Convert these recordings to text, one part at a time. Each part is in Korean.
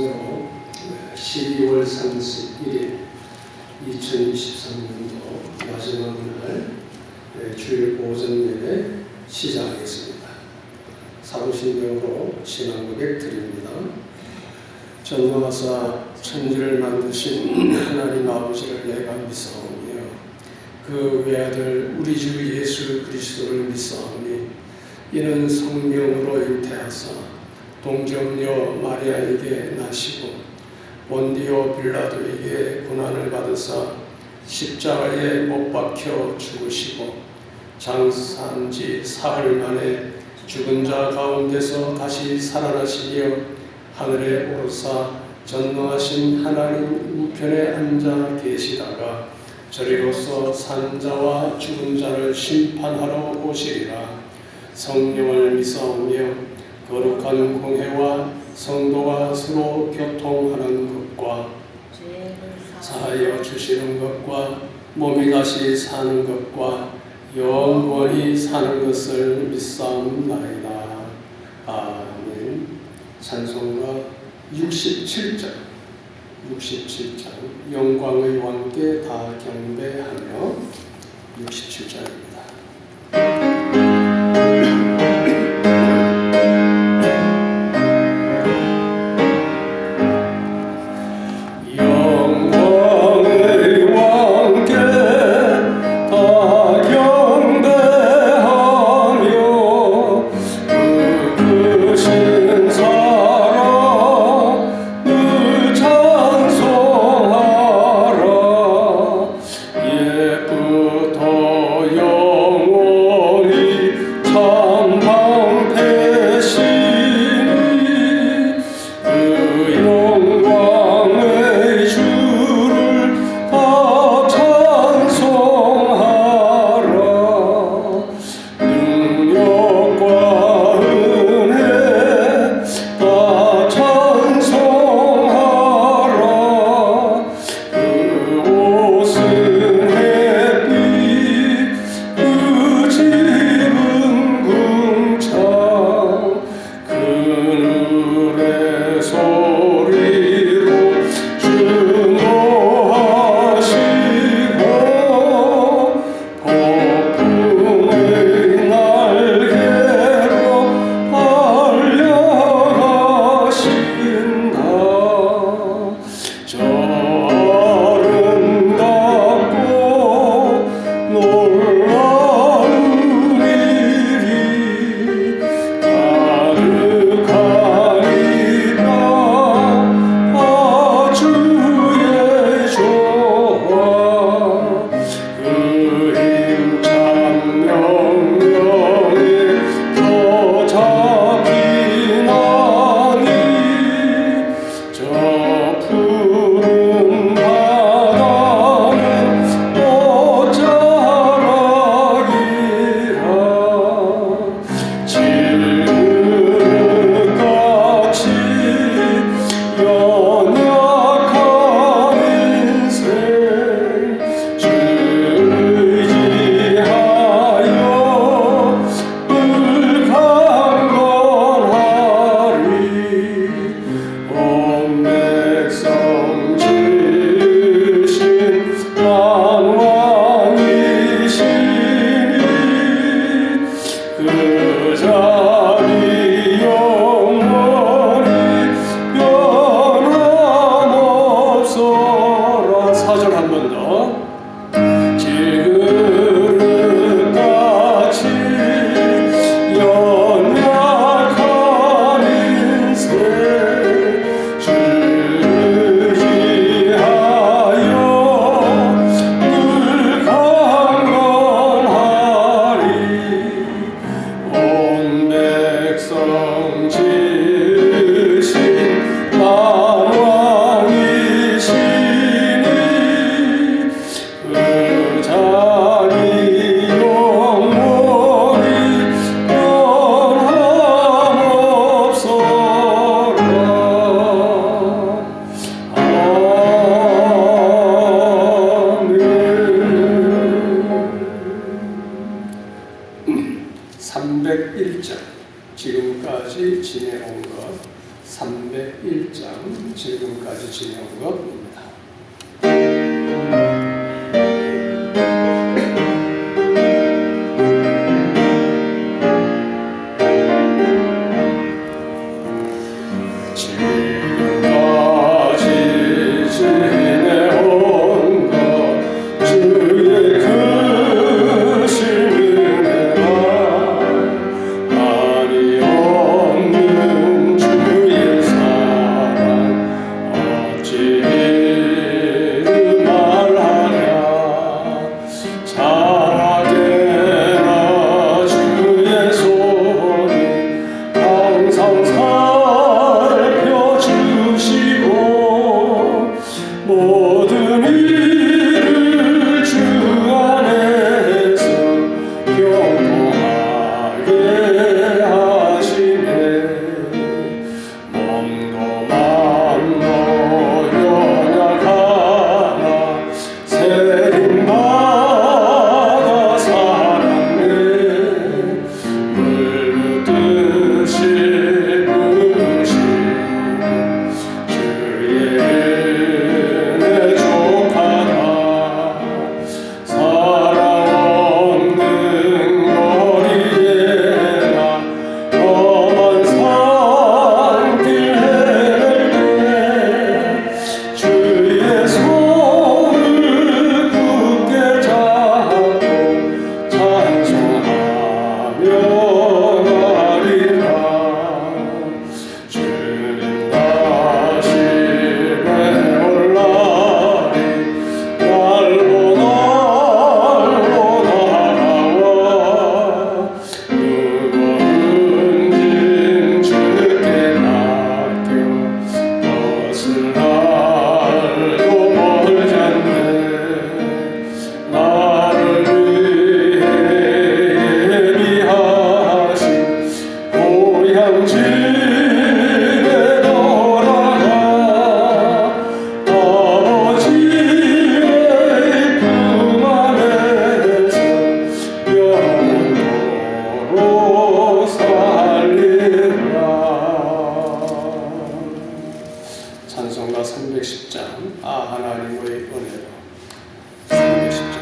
말씀으로 12월 31일 2023년도 마지막 날 주일 오전 예배 시작하겠습니다. 사도신경으로 신앙 고백 드립니다. 전능하사 천지를 만드신 하나님 아버지를 내가 믿사오며 그 외아들 우리 주 예수 그리스도를 믿사오니 이는 성령으로 잉태하사 동정녀 마리아에게 나시고 본디오 빌라도에게 고난을 받으사 십자가에 못 박혀 죽으시고 장사한 지 사흘 만에 죽은 자 가운데서 다시 살아나시며 하늘에 오르사 전능하신 하나님 우편에 앉아 계시다가 저리로서 산 자와 죽은 자를 심판하러 오시리라. 성령을 믿사오며 거룩한 공회와 성도가 서로 교통하는 것과 사하여 주시는 것과 몸이 다시 사는 것과 영원히 사는 것을 믿사옵나이다. 아멘. 찬송가 67장 영광의 왕께 다 경배하며 67장입니다. 자 모든 일을 주 안에서 경고하게 하시네. 몸도 마음도 연약하나 세림받아 살았네. 물르듯이 부으신 주의 은혜 족하다. 살아없는 거리에나 험한 산길 헤맬 때 주의 손을 굳게 잡고 찬송하며 가리라. 주님 다시 배울 날이 날로 다가와. 무거운 짐 주께 맡겨 벗을 날도 멀잖네. 나를 위해 예비하신 고향 집에 돌아가 아버지의 품 안에서 영원토록 살리라. 찬송가 310장 아 하나님의 은혜로. 310장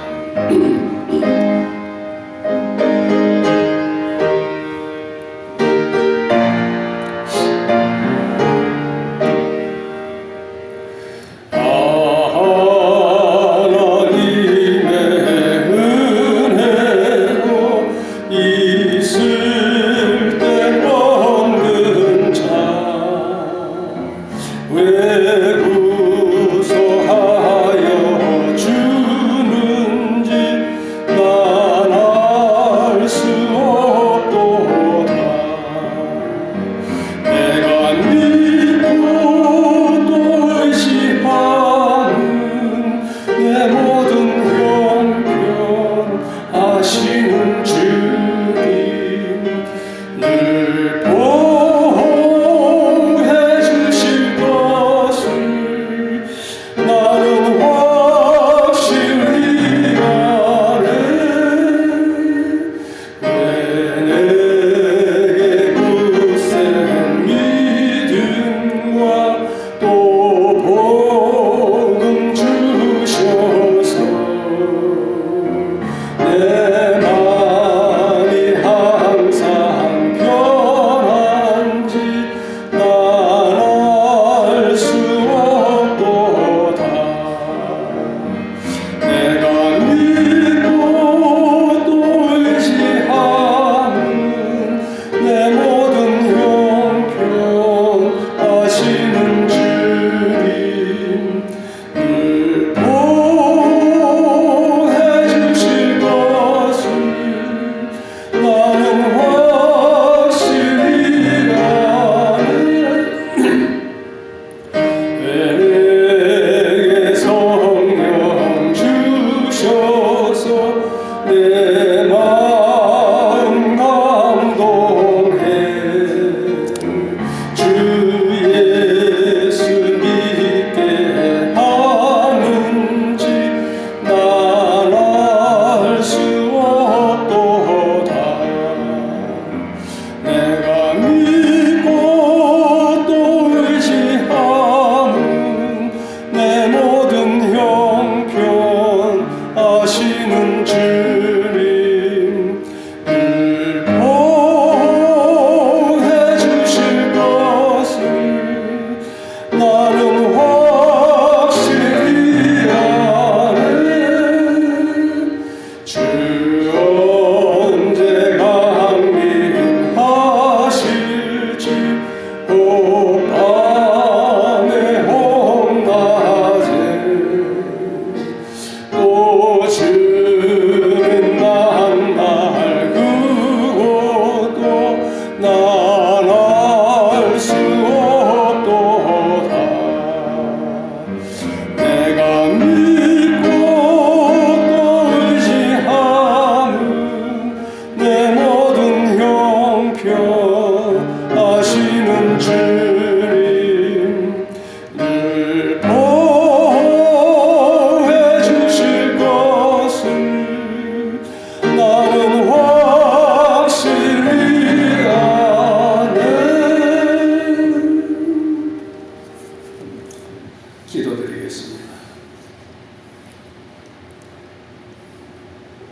하나님의 은혜로 있을 때 없는 자 왜 구속하여 주는지 난 알 수 없도다. 내가 믿고 또 의심하는 내 모든 형편 아시는 주님 늘 보호해 주실 것을 나는 확실히 아네. 왜 내게 굳센 믿음과 또 복음 주셨소.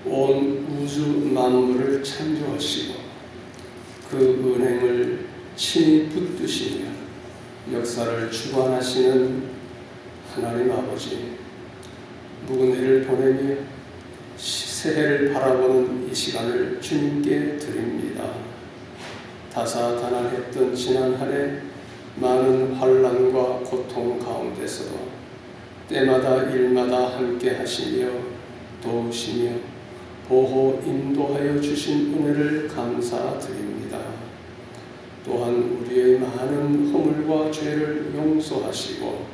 온 우주 만물을 창조하시고 그 은행을 친히 붙드시며 역사를 주관하시는 하나님 아버지, 묵은 해를 보내며 새해를 바라보는 이 시간을 주님께 드립니다. 다사다난했던 지난 한 해 많은 환난과 고통 가운데서도 때마다 일마다 함께 하시며 도우시며 보호 인도하여 주신 은혜를 감사드립니다. 또한 우리의 많은 허물과 죄를 용서하시고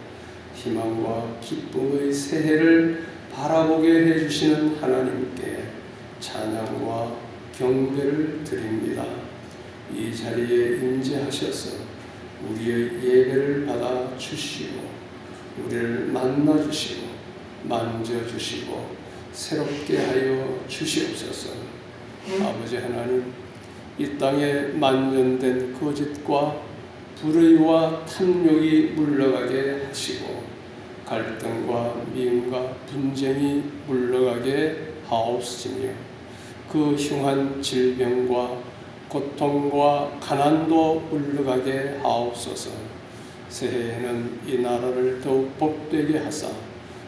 희망과 기쁨의 새해를 바라보게 해주시는 하나님께 찬양과 경배를 드립니다. 이 자리에 임재하셔서 우리의 예배를 받아 주시고 우리를 만나 주시고 만져 주시고 새롭게 하여 주시옵소서. 아버지 하나님, 이 땅에 만연된 거짓과 불의와 탐욕이 물러가게 하시고 갈등과 미움과 분쟁이 물러가게 하옵시며 그 흉한 질병과 고통과 가난도 물러가게 하옵소서. 새해에는 이 나라를 더욱 복되게 하사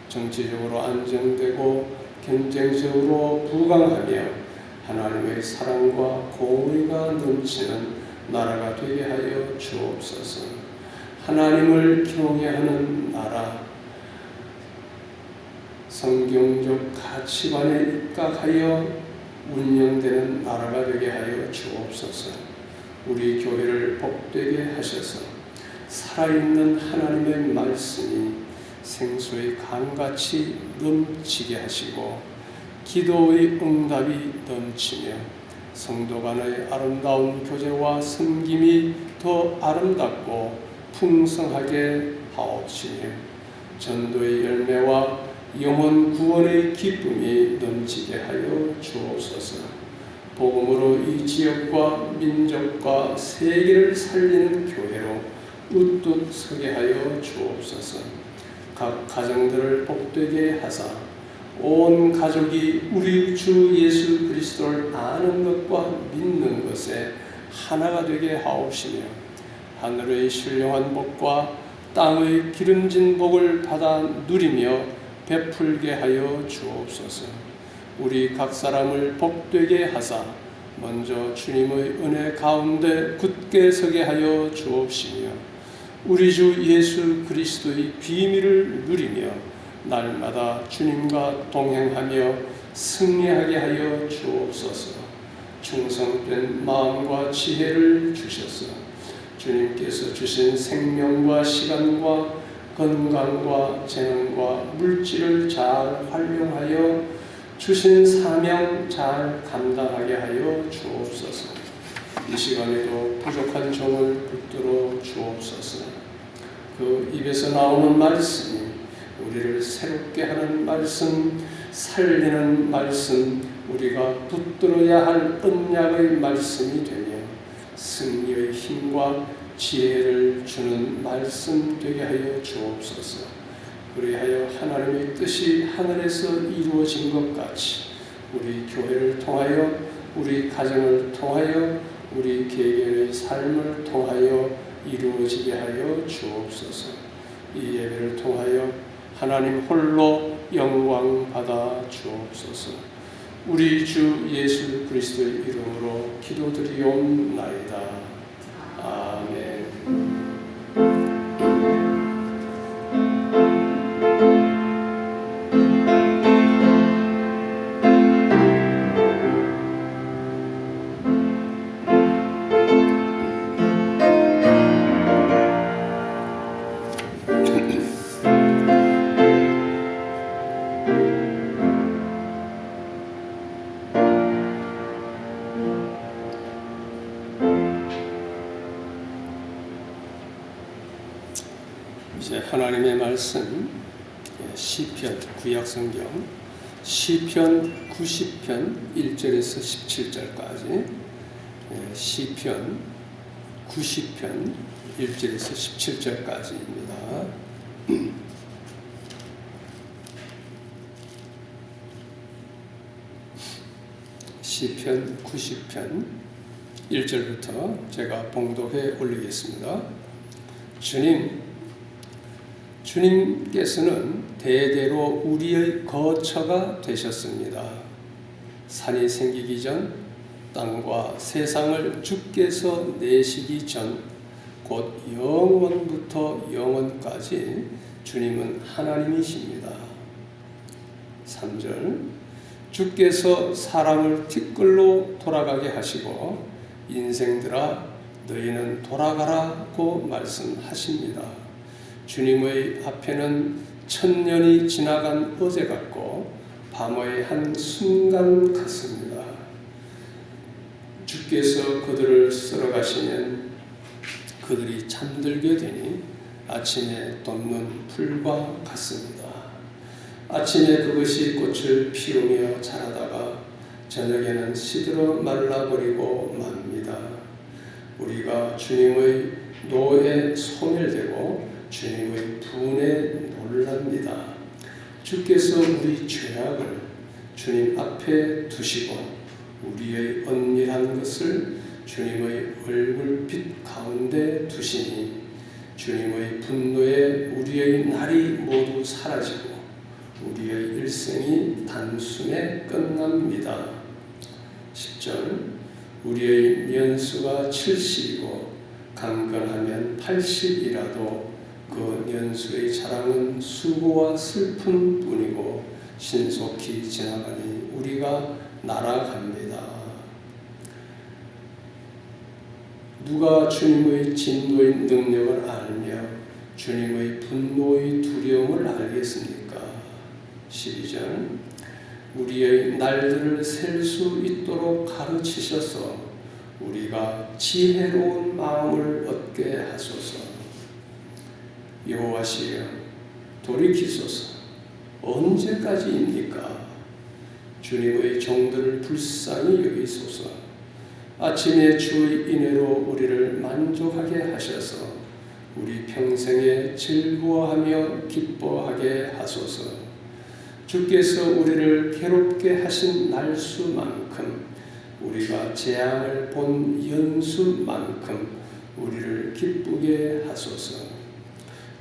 정치적으로 안정되고 경쟁적으로 부강하며 하나님의 사랑과 공의가 넘치는 나라가 되게 하여 주옵소서. 하나님을 경외하는 나라, 성경적 가치관에 입각하여 운영되는 나라가 되게 하여 주옵소서. 우리 교회를 복되게 하셔서 살아있는 하나님의 말씀이 생수의 강같이 넘치게 하시고 기도의 응답이 넘치며 성도 간의 아름다운 교제와 섬김이 더 아름답고 풍성하게 하옵시며 전도의 열매와 영혼 구원의 기쁨이 넘치게 하여 주옵소서. 복음으로 이 지역과 민족과 세계를 살리는 교회로 우뚝 서게 하여 주옵소서. 각 가정들을 복되게 하사 온 가족이 우리 주 예수 그리스도를 아는 것과 믿는 것에 하나가 되게 하옵시며 하늘의 신령한 복과 땅의 기름진 복을 받아 누리며 베풀게 하여 주옵소서. 우리 각 사람을 복되게 하사 먼저 주님의 은혜 가운데 굳게 서게 하여 주옵시며 우리 주 예수 그리스도의 비밀을 누리며 날마다 주님과 동행하며 승리하게 하여 주옵소서. 충성된 마음과 지혜를 주셔서 주님께서 주신 생명과 시간과 건강과 재능과 물질을 잘 활용하여 주신 사명 잘 감당하게 하여 주옵소서. 이 시간에도 부족한 종을 붙들어 주옵소서. 그 입에서 나오는 말씀이 우리를 새롭게 하는 말씀, 살리는 말씀, 우리가 붙들어야 할 언약의 말씀이 되며 승리의 힘과 지혜를 주는 말씀 되게 하여 주옵소서. 그리하여 하나님의 뜻이 하늘에서 이루어진 것 같이 우리 교회를 통하여 우리 가정을 통하여 우리 개개인의 삶을 통하여 이루어지게 하여 주옵소서. 이 예배를 통하여 하나님 홀로 영광 받아 주옵소서. 우리 주 예수 그리스도의 이름으로 기도드리옵나이다. 아멘. 이제 하나님의 말씀 시편 구약성경 시편 90편 1절에서 17절까지 시편 90편 1절에서 17절까지입니다. 시편 90편 1절부터 제가 봉독해 올리겠습니다. 주님께서는 대대로 우리의 거처가 되셨습니다. 산이 생기기 전 땅과 세상을 주께서 내시기 전 곧 영원부터 영원까지 주님은 하나님이십니다. 3절 주께서 사람을 티끌로 돌아가게 하시고 인생들아 너희는 돌아가라고 말씀하십니다. 주님의 앞에는 천년이 지나간 어제 같고 밤의 한 순간 같습니다. 주께서 그들을 쓸어가시면 그들이 잠들게 되니 아침에 돋는 풀과 같습니다. 아침에 그것이 꽃을 피우며 자라다가 저녁에는 시들어 말라버리고 맙니다. 우리가 주님의 노에 소멸되고 주님의 분에 놀랍니다. 주께서 우리 죄악을 주님 앞에 두시고 우리의 은밀한 것을 주님의 얼굴빛 가운데 두시니 주님의 분노에 우리의 날이 모두 사라지고 우리의 일생이 단숨에 끝납니다. 10절 우리의 연수가 70이고 강건하면 80이라도 그 연수의 자랑은 수고와 슬픔 뿐이고 신속히 지나가니 우리가 날아갑니다. 누가 주님의 진노의 능력을 알며 주님의 분노의 두려움을 알겠습니까? 12절 우리의 날들을 셀 수 있도록 가르치셔서 우리가 지혜로운 마음을 얻게 하소서. 여호와시여 돌이키소서. 언제까지입니까? 주님의 종들을 불쌍히 여기소서. 아침에 주의 인애로 우리를 만족하게 하셔서 우리 평생에 즐거워하며 기뻐하게 하소서. 주께서 우리를 괴롭게 하신 날수만큼 우리가 재앙을 본 연수만큼 우리를 기쁘게 하소서.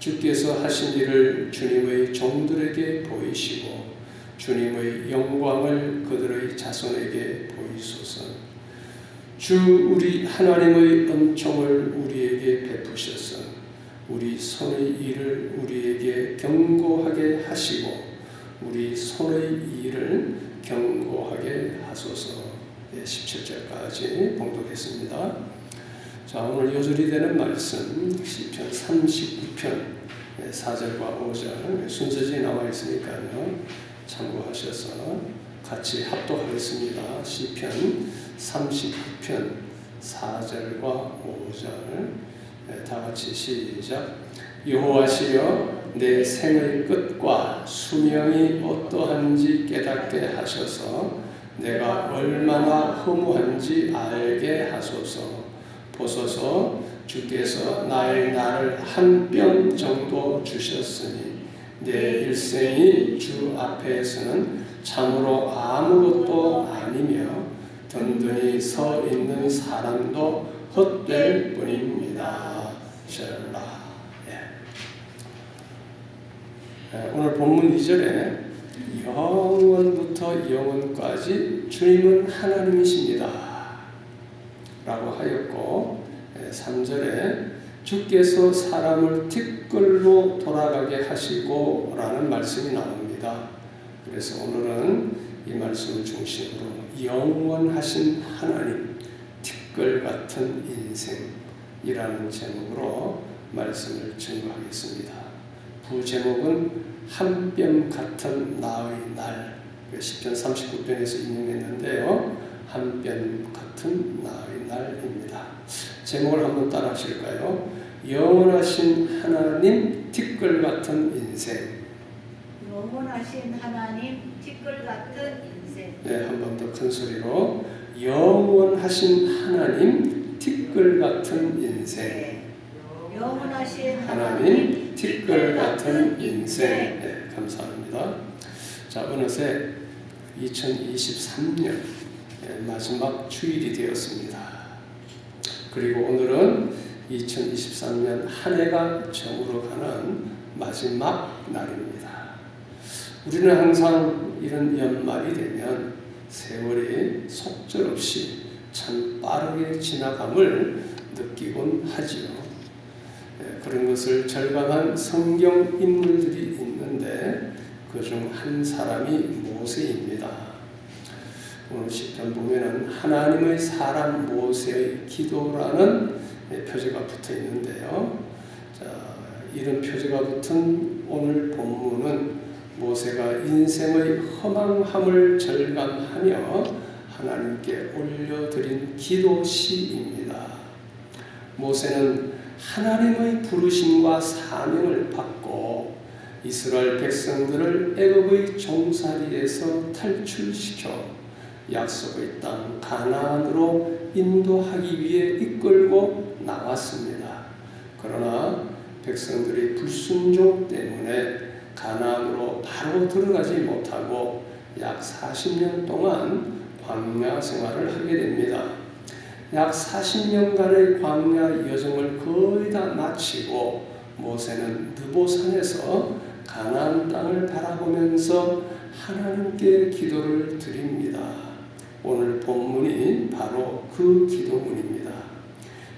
주께서 하신 일을 주님의 종들에게 보이시고 주님의 영광을 그들의 자손에게 보이소서. 주 우리 하나님의 은총을 우리에게 베푸셔서 우리 손의 일을 우리에게 경고하게 하시고 우리 손의 일을 경고하게 하소서. 17절까지 봉독했습니다. 자, 오늘 요절이 되는 말씀 시편 39편 4절과 5절 순서지 나와 있으니까요. 참고하셔서 같이 합독하겠습니다. 시편 39편 4절과 5절 다 같이 시작. 여호와시여 내 생의 끝과 수명이 어떠한지 깨닫게 하셔서 내가 얼마나 허무한지 알게 하소서. 보소서 주께서 나의 날을 한 뼘 정도 주셨으니 내 일생이 주 앞에서는 참으로 아무것도 아니며 든든히 서 있는 사람도 헛될 뿐입니다. 샬라. 오늘 본문 2절에 영원부터 영원까지 주님은 하나님이십니다 라고 하였고 3절에 주께서 사람을 티끌로 돌아가게 하시고 라는 말씀이 나옵니다. 그래서 오늘은 이 말씀을 중심으로 영원하신 하나님, 티끌 같은 인생이라는 제목으로 말씀을 증거하겠습니다. 부제목은 한 뼘 같은 나의 날, 시편 39편에서 인용했는데요. 한 뼘 같은 나의 날입니다. 제목을 한번 따라 하실까요? 영원하신 하나님, 티끌 같은 인생. 영원하신 하나님, 티끌 같은 인생. 네, 한 번 더 큰 소리로 영원하신 하나님, 티끌 같은 인생. 네. 영원하신 하나님, 티끌 같은 인생. 네, 감사합니다. 자, 어느새 2023년 마지막 주일이 되었습니다. 그리고 오늘은 2023년 한 해가 저물어가는 마지막 날입니다. 우리는 항상 이런 연말이 되면 세월이 속절없이 참 빠르게 지나감을 느끼곤 하지요. 그런 것을 절감한 성경 인물들이 있는데 그중 한 사람이 모세입니다. 오늘 시편 보면은 하나님의 사람 모세의 기도라는 표제가 붙어 있는데요. 자, 이런 표제가 붙은 오늘 본문은 모세가 인생의 허망함을 절감하며 하나님께 올려드린 기도시입니다. 모세는 하나님의 부르심과 사명을 받고 이스라엘 백성들을 애굽의 종살이에서 탈출시켜 약속의 땅 가나안으로 인도하기 위해 이끌고 나왔습니다. 그러나 백성들의 불순종 때문에 가나안으로 바로 들어가지 못하고 약 40년 동안 광야 생활을 하게 됩니다. 약 40년간의 광야 여정을 거의 다 마치고 모세는 느보산에서 가나안 땅을 바라보면서 하나님께 기도를 드립니다. 오늘 본문이 바로 그 기도문입니다.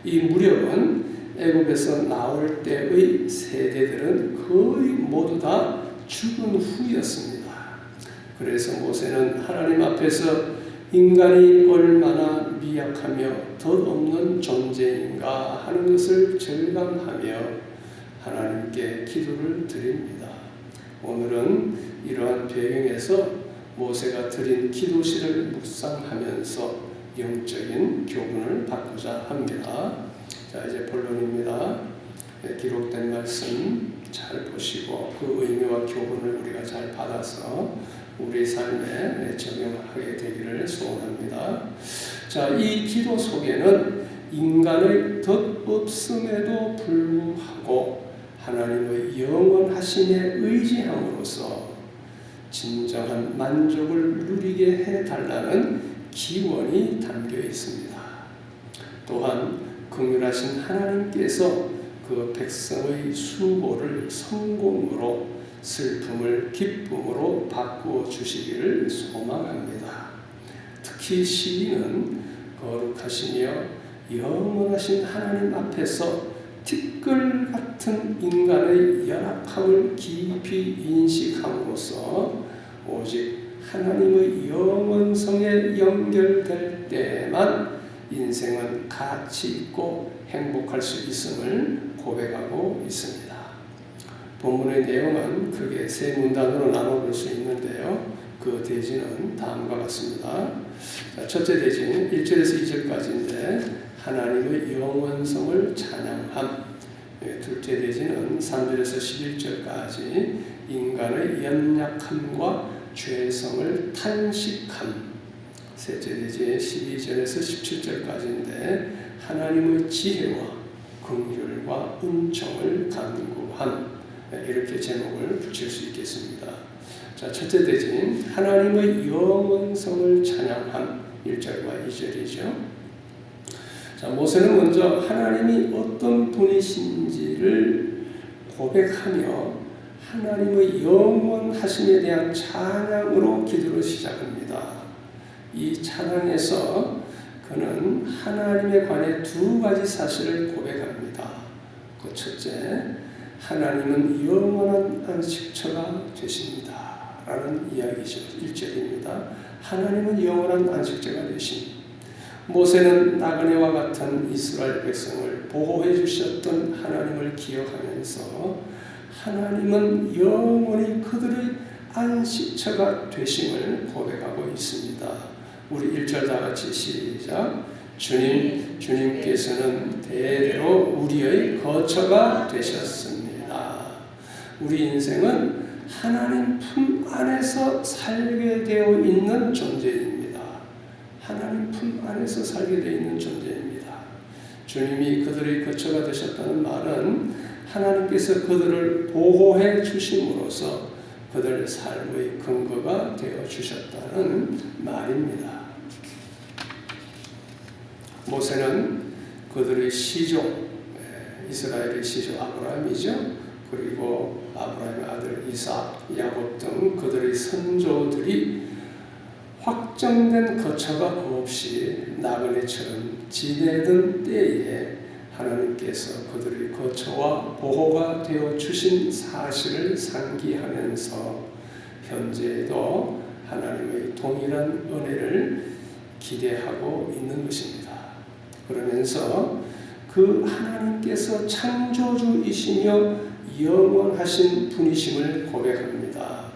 이 무렵은 애굽에서 나올 때의 세대들은 거의 모두 다 죽은 후였습니다. 그래서 모세는 하나님 앞에서 인간이 얼마나 미약하며 덧없는 존재인가 하는 것을 절감하며 하나님께 기도를 드립니다. 오늘은 이러한 배경에서 모세가 드린 기도시를 묵상하면서 영적인 교훈을 받고자 합니다. 자, 이제 본론입니다. 기록된 말씀 잘 보시고 그 의미와 교훈을 우리가 잘 받아서 우리 삶에 적용하게 되기를 소원합니다. 자, 이 기도 속에는 인간의 덧없음에도 불구하고 하나님의 영원하심에 의지함으로써 진정한 만족을 누리게 해달라는 기원이 담겨 있습니다. 또한 긍휼하신 하나님께서 그 백성의 수고를 성공으로 슬픔을 기쁨으로 바꾸어 주시기를 소망합니다. 특히 시인은 거룩하시며 영원하신 하나님 앞에서 티끌 같은 인간의 열악함을 깊이 인식함으로써 오직 하나님의 영원성에 연결될 때만 인생은 가치 있고 행복할 수 있음을 고백하고 있습니다. 본문의 내용은 크게 세 문단으로 나눠볼 수 있는데요. 그 대지는 다음과 같습니다. 첫째 대지는 1절에서 2절까지인데 하나님의 영원성을 찬양함. 둘째 대지는 3절에서 11절까지 인간의 연약함과 죄성을 탄식함. 셋째 대지 12절에서 17절까지인데 하나님의 지혜와 긍휼과 은총을 간구함. 이렇게 제목을 붙일 수 있겠습니다. 자, 첫째 대지는 하나님의 영원성을 찬양함. 1절과 2절이죠. 자, 모세는 먼저 하나님이 어떤 분이신지를 고백하며 하나님의 영원하심에 대한 찬양으로 기도를 시작합니다. 이 찬양에서 그는 하나님에 관해 두 가지 사실을 고백합니다. 그 첫째, 하나님은 영원한 안식처가 되십니다. 라는 이야기죠. 1절입니다. 하나님은 영원한 안식처가 되신. 모세는 나그네와 같은 이스라엘 백성을 보호해 주셨던 하나님을 기억하면서 하나님은 영원히 그들의 안식처가 되심을 고백하고 있습니다. 우리 1절 다 같이 시작. 주님께서는 대대로 우리의 거처가 되셨습니다. 우리 인생은 하나님 품 안에서 살게 되어 있는 존재입니다. 하나님 품 안에서 살게 되어 있는 존재입니다. 주님이 그들의 거처가 되셨다는 말은 하나님께서 그들을 보호해 주심으로써 그들의 삶의 근거가 되어 주셨다는 말입니다. 모세는 그들의 시조, 이스라엘의 시조 아브라함이죠. 그리고 아브라함의 아들 이삭, 야곱 등 그들의 선조들이 확정된 거처가 없이 나그네처럼 지내던 때에 하나님께서 그들의 거처와 보호가 되어 주신 사실을 상기하면서 현재에도 하나님의 동일한 은혜를 기대하고 있는 것입니다. 그러면서 그 하나님께서 창조주이시며 영원하신 분이심을 고백합니다.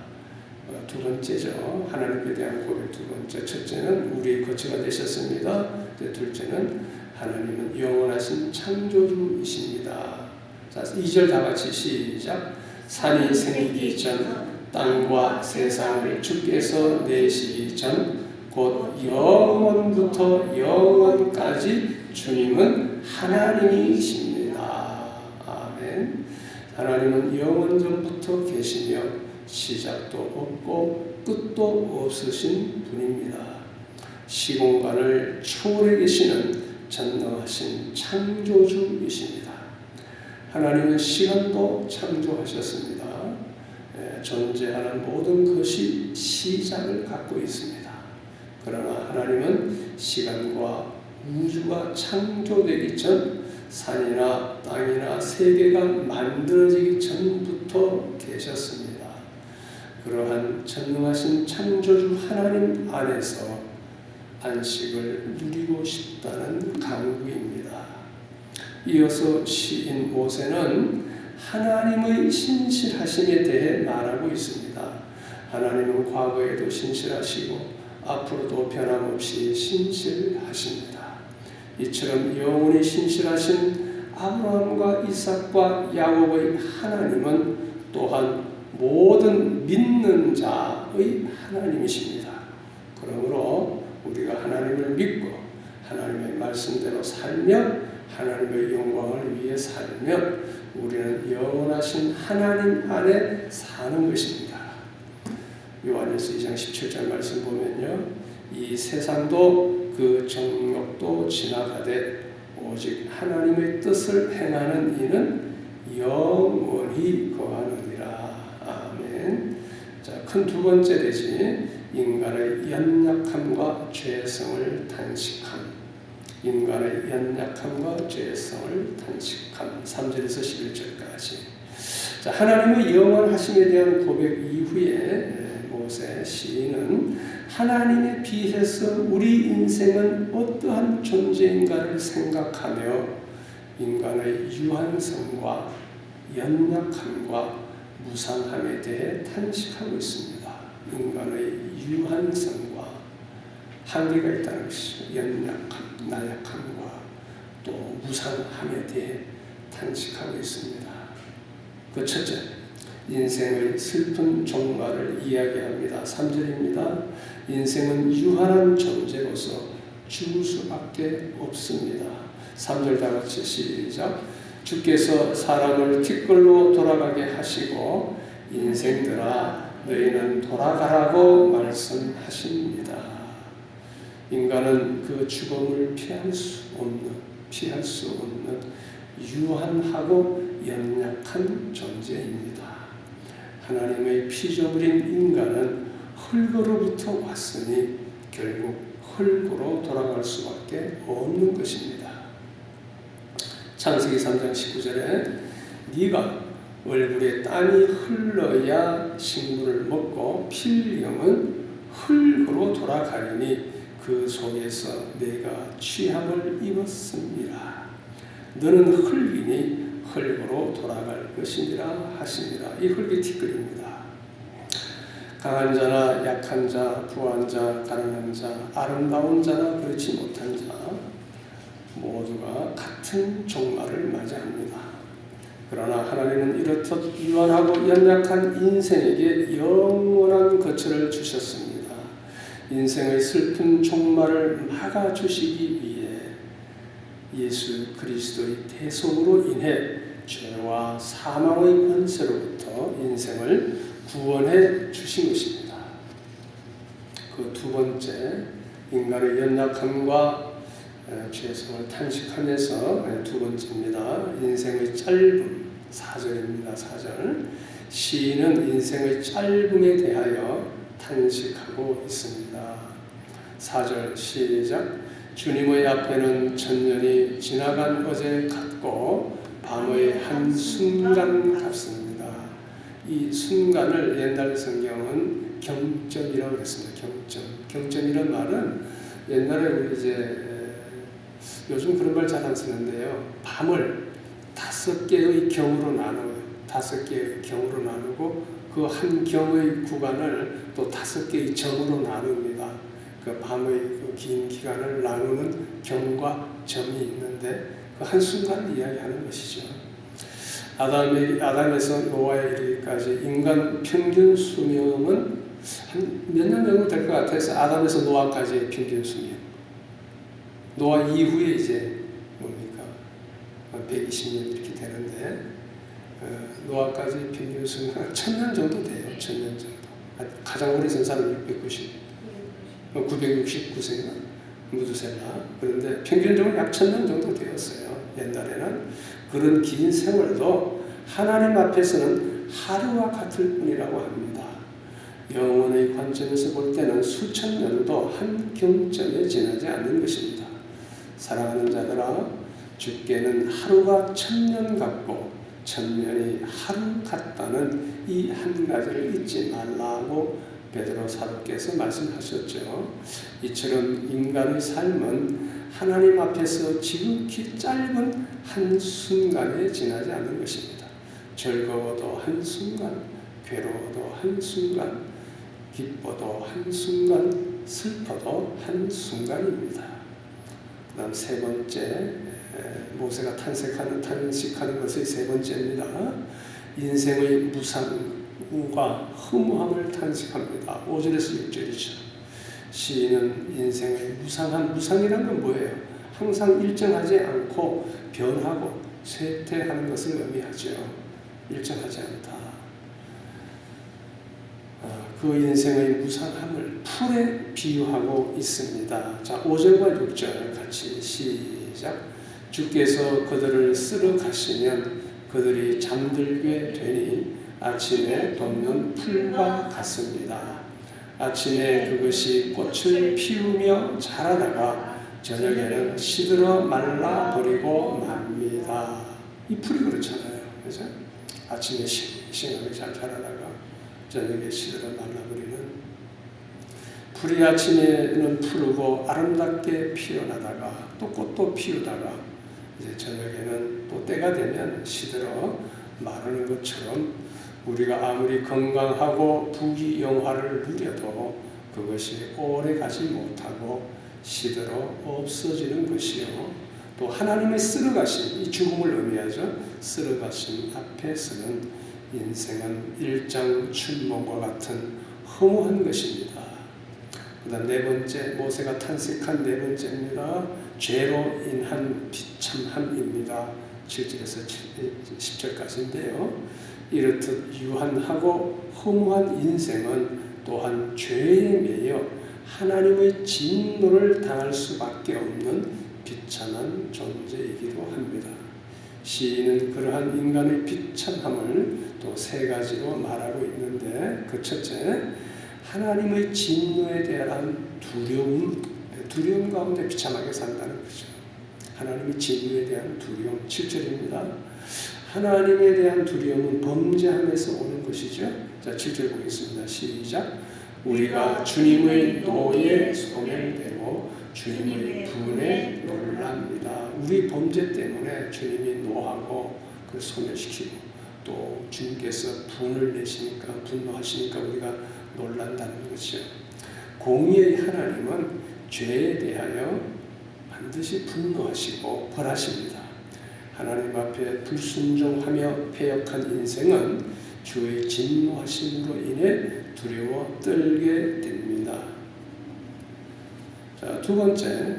두 번째죠. 하나님에 대한 고백 두 번째. 첫째는 우리의 거처가 되셨습니다. 둘째는 하나님은 영원하신 창조주이십니다. 자, 2절 다 같이 시작. 산이 생기기 전 땅과 세상을 주께서 내시기 전 곧 영원부터 영원까지 주님은 하나님이십니다. 아멘. 하나님은 영원 전부터 계시며 시작도 없고 끝도 없으신 분입니다. 시공간을 초월해 계시는 전능하신 창조주이십니다. 하나님은 시간도 창조하셨습니다. 존재하는 모든 것이 시작을 갖고 있습니다. 그러나 하나님은 시간과 우주가 창조되기 전 산이나 땅이나 세계가 만들어지기 전부터 계셨습니다. 그러한 전능하신 창조주 하나님 안에서 안식을 누리고 싶다는 강구입니다. 이어서 시인 모세는 하나님의 신실하심에 대해 말하고 있습니다. 하나님은 과거에도 신실하시고 앞으로도 변함없이 신실하십니다. 이처럼 영원히 신실하신 아브라함과 이삭과 야곱의 하나님은 또한 모든 믿는 자의 하나님이십니다. 그러므로 우리가 하나님을 믿고 하나님의 말씀대로 살며 하나님의 영광을 위해 살면 우리는 영원하신 하나님 안에 사는 것입니다. 요한일서 2장 17절 말씀 보면요, 이 세상도 그 정욕도 지나가되 오직 하나님의 뜻을 행하는 이는 영원히 거하느니라. 아멘. 자, 큰 두 번째 대지 인간의 연약함과 죄성을 단식함. 인간의 연약함과 죄성을 단식함. 3절에서 11절까지. 자, 하나님의 영원하심에 대한 고백 이후에 모세 시인은 하나님에 비해서 우리 인생은 어떠한 존재인가를 생각하며 인간의 유한성과 연약함과 무상함에 대해 탄식하고 있습니다. 인간의 유한성과 한계가 있다는 것이죠. 연약함, 나약함과 또 무상함에 대해 탄식하고 있습니다. 그 첫째, 인생의 슬픈 종말을 이야기합니다. 3절입니다. 인생은 유한한 존재로서 죽을 수밖에 없습니다. 3절 다 같이 시작. 주께서 사람을 티끌로 돌아가게 하시고 인생들아 너희는 돌아가라고 말씀하십니다. 인간은 그 죽음을 피할 수 없는 유한하고 연약한 존재입니다. 하나님의 피조물인 인간은 흙으로부터 왔으니 결국 흙으로 돌아갈 수밖에 없는 것입니다. 창세기 3장 19절에 네가 얼굴에 땀이 흘러야 식물을 먹고 필령은 흙으로 돌아가리니 그 속에서 내가 취함을 입었습니다. 너는 흙이니 흙으로 돌아갈 것이니라 하시니라. 이 흙이 티끌입니다. 강한 자나 약한 자, 부한 자, 가난한 자, 아름다운 자나 그렇지 못한 자 모두가 같은 종말을 맞이합니다. 그러나 하나님은 이렇듯 유한하고 연약한 인생에게 영원한 거처를 주셨습니다. 인생의 슬픈 종말을 막아주시기 위해 예수 그리스도의 대속으로 인해 죄와 사망의 권세로부터 인생을 구원해 주신 것입니다. 그 두 번째, 인간의 연약함과 죄성을 탄식하면서 두 번째입니다. 인생의 짧음 4절입니다. 4절 시인은 인생의 짧음에 대하여 탄식하고 있습니다. 4절 시작 주님의 앞에는 천년이 지나간 어제 같고 밤의 한 순간 같습니다. 이 순간을 옛날 성경은 경전이라고 그랬습니다. 경전이라는 말은 옛날에 우리 이제 요즘 그런 말 잘 안 쓰는데요. 밤을 5개의 경으로 나눠요. 5개의 경으로 나누고 그 한 경의 구간을 또 5개의 정으로 나눕니다. 그 밤의 그 긴 기간을 나누는 경과 점이 있는데 그 한순간을 이야기하는 것이죠. 아담에서 노아에 이르기까지 인간 평균 수명은 한 몇 년 정도 될 것 같아서 아담에서 노아까지의 평균 수명. 노아 이후에 이제 뭡니까? 120년 이렇게 되는데 노아까지 평균 수명 한 1000년 정도 돼요. 1000년 정도. 가장 오래 산 사람은 969세나 무두셀라. 그런데 평균적으로 약 1000년 정도 되었어요. 옛날에는 그런 긴 세월도 하나님 앞에서는 하루와 같을 뿐이라고 합니다. 영혼의 관점에서 볼 때는 수천 년도 한 경점에 지나지 않는 것입니다. 사랑하는 자들아, 주께는 하루가 1000년 같고 1000년이 하루 같다는 이 한 가지를 잊지 말라고 베드로 사도께서 말씀하셨죠. 이처럼 인간의 삶은 하나님 앞에서 지극히 짧은 한순간에 지나지 않는 것입니다. 즐거워도 한순간, 괴로워도 한순간, 기뻐도 한순간, 슬퍼도 한순간입니다. 그 다음 세 번째, 모세가 탄식하는 것의 세 번째입니다. 인생의 무상과 허무함을 탄식합니다. 5절에서 6절이죠. 시인은 인생의 무상이라는 건 뭐예요? 항상 일정하지 않고 변하고 쇠퇴하는 것을 의미하죠. 일정하지 않다. 그 인생의 무상함을 풀에 비유하고 있습니다. 자, 5절과 6절 같이 시작. 주께서 그들을 쓸어 가시면 그들이 잠들게 되니 아침에 돋는 풀과 같습니다. 아침에 그것이 꽃을 피우며 자라다가 저녁에는 시들어 말라버리고 맙니다. 이 풀이 그렇잖아요. 그죠? 아침에 싱싱하게 잘 자라다가 저녁에 시들어 말라버리는 풀이 아침에는 푸르고 아름답게 피어나다가 또 꽃도 피우다가 이제 저녁에는 또 때가 되면 시들어 마르는 것처럼 우리가 아무리 건강하고 부귀영화를 누려도 그것이 오래 가지 못하고 시들어 없어지는 것이요. 또 하나님의 쓸어가심, 이 죽음을 의미하죠. 쓸어가심 앞에서는 인생은 일장 춘몽과 같은 허무한 것입니다. 그 다음 네 번째, 모세가 탄식한 네 번째입니다. 죄로 인한 비참함입니다. 7절에서 10절까지인데요. 이렇듯 유한하고 허무한 인생은 또한 죄에 매여 하나님의 진노를 당할 수밖에 없는 비참한 존재이기도 합니다. 시인은 그러한 인간의 비참함을 또 세 가지로 말하고 있는데 그 첫째, 하나님의 진노에 대한 두려움 가운데 비참하게 산다는 거죠. 하나님의 진노에 대한 두려움, 7절입니다. 하나님에 대한 두려움은 범죄함에서 오는 것이죠. 자, 7절 보겠습니다. 시작. 우리가 주님의 노에 소멸되고 주님의 분에 놀랍니다. 우리 범죄 때문에 주님이 노하고 그걸 소멸시키고 또 주님께서 분을 내시니까 분노하시니까 우리가 놀란다는 것이요. 공의의 하나님은 죄에 대하여 반드시 분노하시고 벌하십니다. 하나님 앞에 불순종하며 패역한 인생은 주의 진노하심으로 인해 두려워 떨게 됩니다. 자, 두 번째,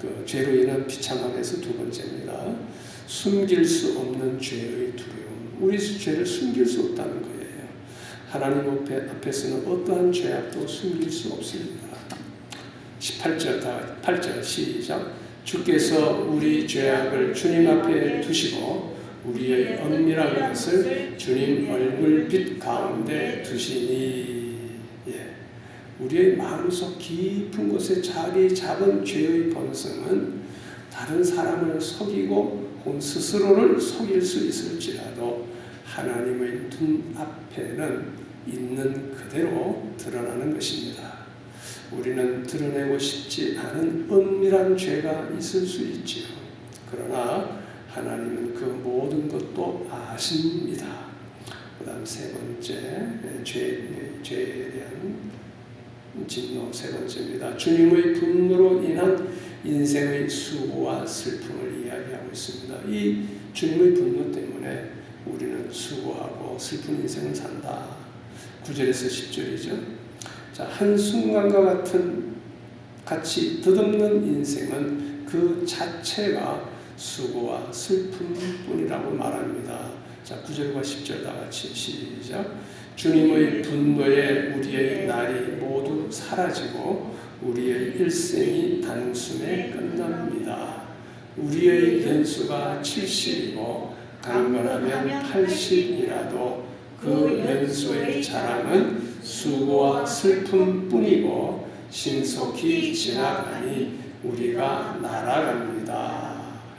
그 죄로 인한 비참함에서 두 번째입니다. 숨길 수 없는 죄의 두려움. 우리 죄를 숨길 수 없다는 거예요. 하나님 앞에서는 어떠한 죄악도 숨길 수 없습니다. 8절 시작. 주께서 우리 죄악을 주님 앞에 두시고 우리의 은밀한 것을 주님 얼굴빛 가운데 두시니. 예. 우리의 마음속 깊은 곳에 자리 잡은 죄의 본성은 다른 사람을 속이고 혹은 스스로를 속일 수 있을지라도 하나님의 눈 앞에는 있는 그대로 드러나는 것입니다. 우리는 드러내고 싶지 않은 은밀한 죄가 있을 수 있지요. 그러나 하나님은 그 모든 것도 아십니다. 그 다음 세 번째, 죄에 대한 진노 세 번째입니다. 주님의 분노로 인한 인생의 수고와 슬픔을 이야기하고 있습니다. 이 주님의 분노 때문에 우리는 수고하고 슬픈 인생을 산다. 9절에서 10절이죠. 자, 한순간과 같이 덧없는 인생은 그 자체가 수고와 슬픔뿐이라고 말합니다. 자, 9절과 10절 다 같이 시작. 주님의 분노에 우리의 날이 모두 사라지고 우리의 일생이 단숨에 끝납니다. 우리의 연수가 70이고 강건하면 80이라도 그 연수의 자랑은 수고와 슬픔뿐이고 신속히 지나가니 우리가 날아갑니다.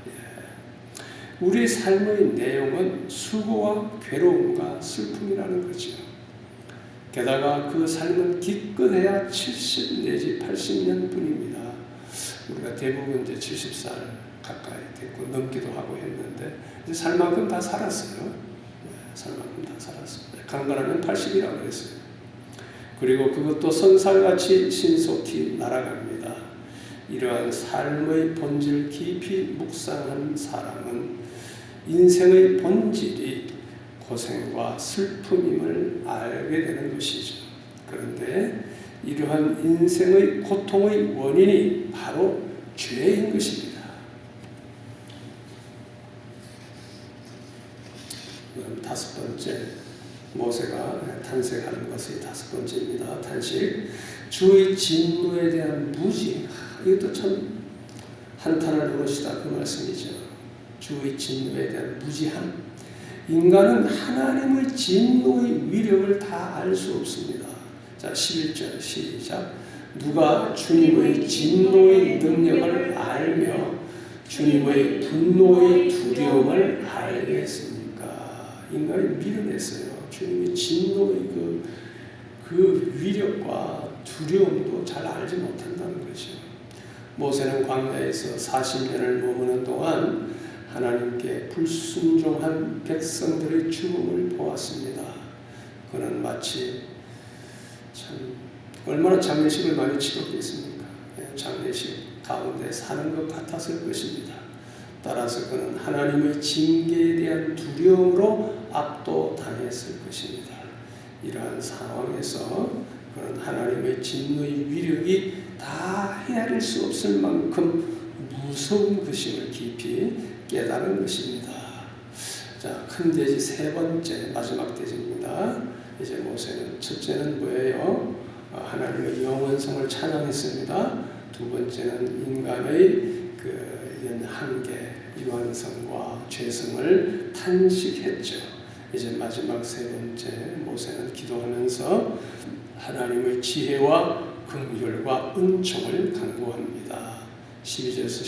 예. 우리 삶의 내용은 수고와 괴로움과 슬픔이라는 거죠. 게다가 그 삶은 기껏해야 70 내지 80년 뿐입니다. 우리가 대부분 이제 70살 가까이 됐고 넘기도 하고 했는데 이제 살 만큼 다 살았어요. 네, 살 만큼 다 살았어요. 강건하면 80이라고 그랬어요. 그리고 그것도 선살같이 신속히 날아갑니다. 이러한 삶의 본질 깊이 묵상한 사람은 인생의 본질이 고생과 슬픔임을 알게 되는 것이죠. 그런데 이러한 인생의 고통의 원인이 바로 죄인 것입니다. 다섯 번째, 모세가 탄식하는 것이 다섯 번째입니다. 탄식. 주의 진노에 대한 무지. 이것도 참 한탄할 노릇이다 그 말씀이죠. 주의 진노에 대한 무지함. 인간은 하나님의 진노의 위력을 다 알 수 없습니다. 자, 11절 시작. 누가 주님의 진노의 능력을 알며 주님의 분노의 두려움을 알겠습니까? 인간이 밀어냈어요. 주님의 진노의 그 위력과 두려움도 잘 알지 못한다는 거죠. 모세는 광야에서 40년을 머무는 동안 하나님께 불순종한 백성들의 죽음을 보았습니다. 그는 마치 참 얼마나 장례식을 많이 치렀겠습니까? 장례식 가운데 사는 것 같았을 것입니다. 따라서 그는 하나님의 징계에 대한 두려움으로 압도당했을 것입니다. 이러한 상황에서 그는 하나님의 진노의 위력이 다 헤아릴 수 없을 만큼 무서운 것임을 깊이 깨달은 것입니다. 자, 큰 돼지 세 번째 마지막 돼지입니다. 이제 모세는 첫째는 뭐예요? 하나님의 영원성을 찬양했습니다. 두 번째는 인간의 그 한계, 유한성과 죄성을 탄식했죠. 이제 마지막 세 번째 모세는 기도하면서 하나님의 지혜와 긍휼과 은총을 간구합니다. 12절에서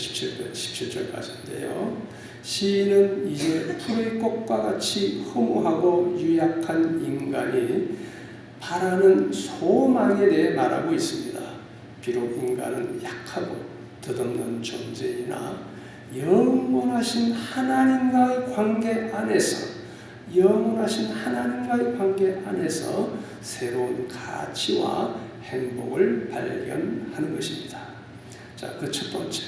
17절까지인데요. 시인은 이제 풀의 꽃과 같이 허무하고 유약한 인간이 바라는 소망에 대해 말하고 있습니다. 비록 인간은 약하고 덧없는 존재이나 영원하신 하나님과의 관계 안에서 새로운 가치와 행복을 발견하는 것입니다. 자, 그 첫 번째,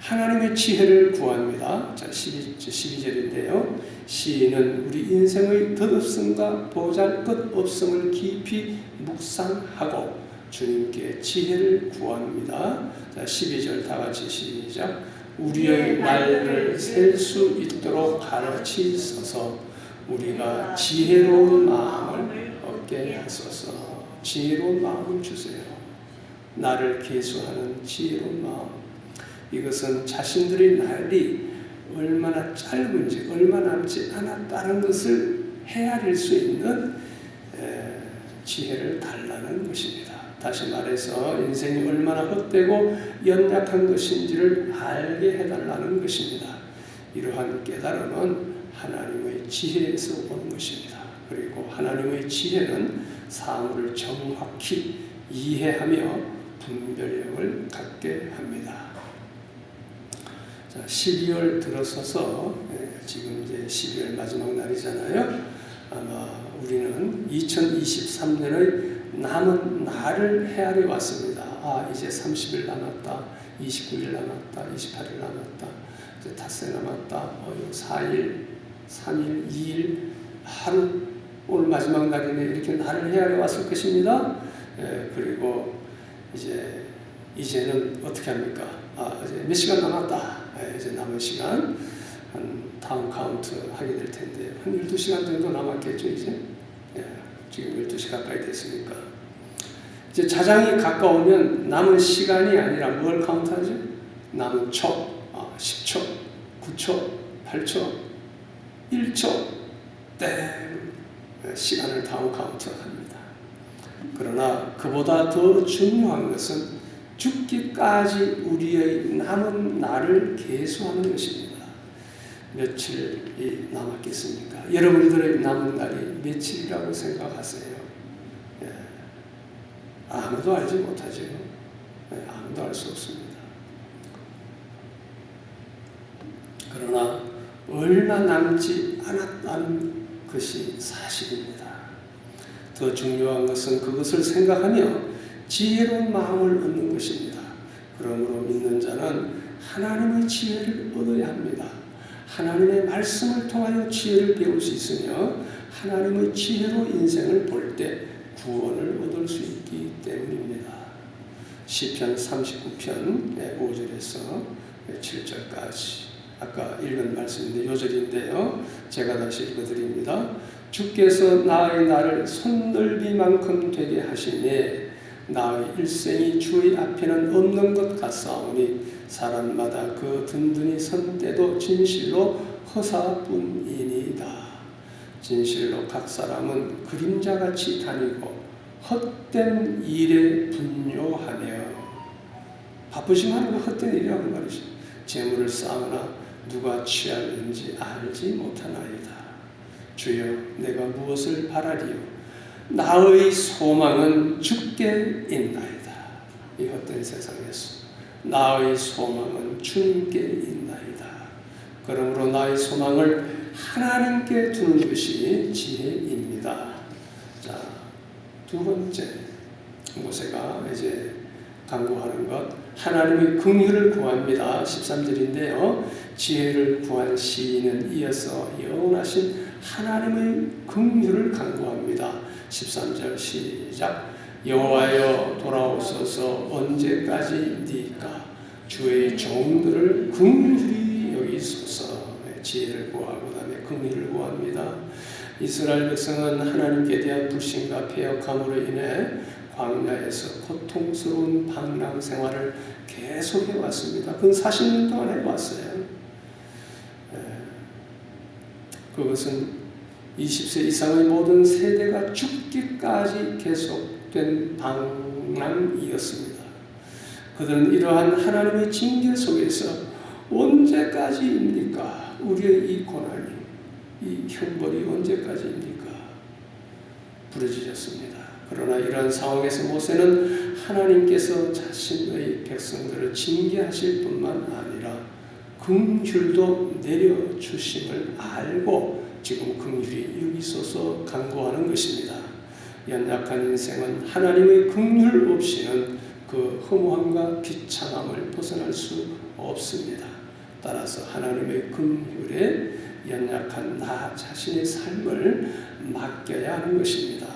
하나님의 지혜를 구합니다. 자, 12절인데요. 시인은 우리 인생의 덧없음과 보잘것없음을 깊이 묵상하고 주님께 지혜를 구합니다. 자, 12절 다 같이 시작. 우리의 날을 셀 수 있도록 가르치소서. 우리가 지혜로운 마음을 얻게 하소서. 지혜로운 마음을 주세요. 나를 계수하는 지혜로운 마음. 이것은 자신들의 날이 얼마나 짧은지, 얼마 남지 않았다는 것을 헤아릴 수 있는 지혜를 달라는 것입니다. 다시 말해서 인생이 얼마나 헛되고 연약한 것인지를 알게 해달라는 것입니다. 이러한 깨달음은 하나님의 지혜에서 오는 것입니다. 그리고 하나님의 지혜는 사물을 정확히 이해하며 분별력을 갖게 합니다. 자, 12월 들어서서 지금 이제 12월 마지막 날이잖아요. 아마 우리는 2023년의 남은 날을 헤아려 왔습니다. 이제 30일 남았다, 29일 남았다, 28일 남았다, 이제 닷새 남았다, 4일, 3일, 2일, 하루, 오늘 마지막 날이네, 이렇게 날을 헤아려 왔을 것입니다. 그리고 이제는 어떻게 합니까? 이제 몇 시간 남았다. 이제 남은 시간 한 다운 카운트 하게 될 텐데 한 12시간 정도 남았겠죠. 이제 지금 12시 가까이 됐으니까 이제 자장이 가까우면 남은 시간이 아니라 뭘 카운트하죠? 남은 초, 10초, 9초, 8초, 1초 땡 시간을 다운 카운트합니다. 그러나 그보다 더 중요한 것은 죽기까지 우리의 남은 날을 계수하는 것입니다. 며칠이 남았겠습니까? 여러분들의 남은 날이 며칠이라고 생각하세요? 아무도 알지 못하죠. 아무도 알 수 없습니다. 그러나 얼마 남지 않았다는 것이 사실입니다. 더 중요한 것은 그것을 생각하며 지혜로운 마음을 얻는 것입니다. 그러므로 믿는 자는 하나님의 지혜를 얻어야 합니다. 하나님의 말씀을 통하여 지혜를 배울 수 있으며 하나님의 지혜로 인생을 볼 때 구원을 얻을 수 있기 때문입니다. 시편 39편 5절에서 7절까지 아까 읽은 말씀인데 요절인데요. 제가 다시 읽어드립니다. 주께서 나의 날을 손넓이만큼 되게 하시니 나의 일생이 주의 앞에는 없는 것 같사오니 사람마다 그 든든히 선 때도 진실로 허사뿐이니이다. 진실로 각 사람은 그림자같이 다니고 헛된 일에 분요하며 바쁘시면 하는 거 헛된 일이라고 말이죠. 재물을 쌓으나 누가 취할는지 알지 못하나이다. 주여 내가 무엇을 바라리요? 나의 소망은 주께 있나이다. 이 헛된 세상에서 나의 소망은 주님께 있나이다. 그러므로 나의 소망을 하나님께 두는 것이 지혜입니다. 자, 두 번째 모세가 이제 강구하는 것, 하나님의 긍휼을 구합니다. 13절인데요. 지혜를 구한 시인은 이어서 영원하신 하나님의 긍휼을 간구합니다. 13절 시작. 여호와여 돌아오소서 언제까지니까 주의 종들을 긍휼히 여기소서. 지혜를 구하고 그다음에 긍휼을 구합니다. 이스라엘 백성은 하나님께 대한 불신과 패역함으로 인해 광야에서 고통스러운 방랑 생활을 계속 해왔습니다. 그건 40년 동안 해왔어요. 그것은 20세 이상의 모든 세대가 죽기까지 계속된 방랑이었습니다. 그들은 이러한 하나님의 징계 속에서 언제까지입니까? 우리의 이 고난이, 이 형벌이 언제까지입니까? 부르짖었습니다. 그러나 이러한 상황에서 모세는 하나님께서 자신의 백성들을 징계하실 뿐만 아니라 긍휼도 내려주심을 알고 지금 긍휼히 여기소서 간구하는 것입니다. 연약한 인생은 하나님의 긍휼 없이는 그 허무함과 비참함을 벗어날 수 없습니다. 따라서 하나님의 긍휼에 연약한 나 자신의 삶을 맡겨야 하는 것입니다.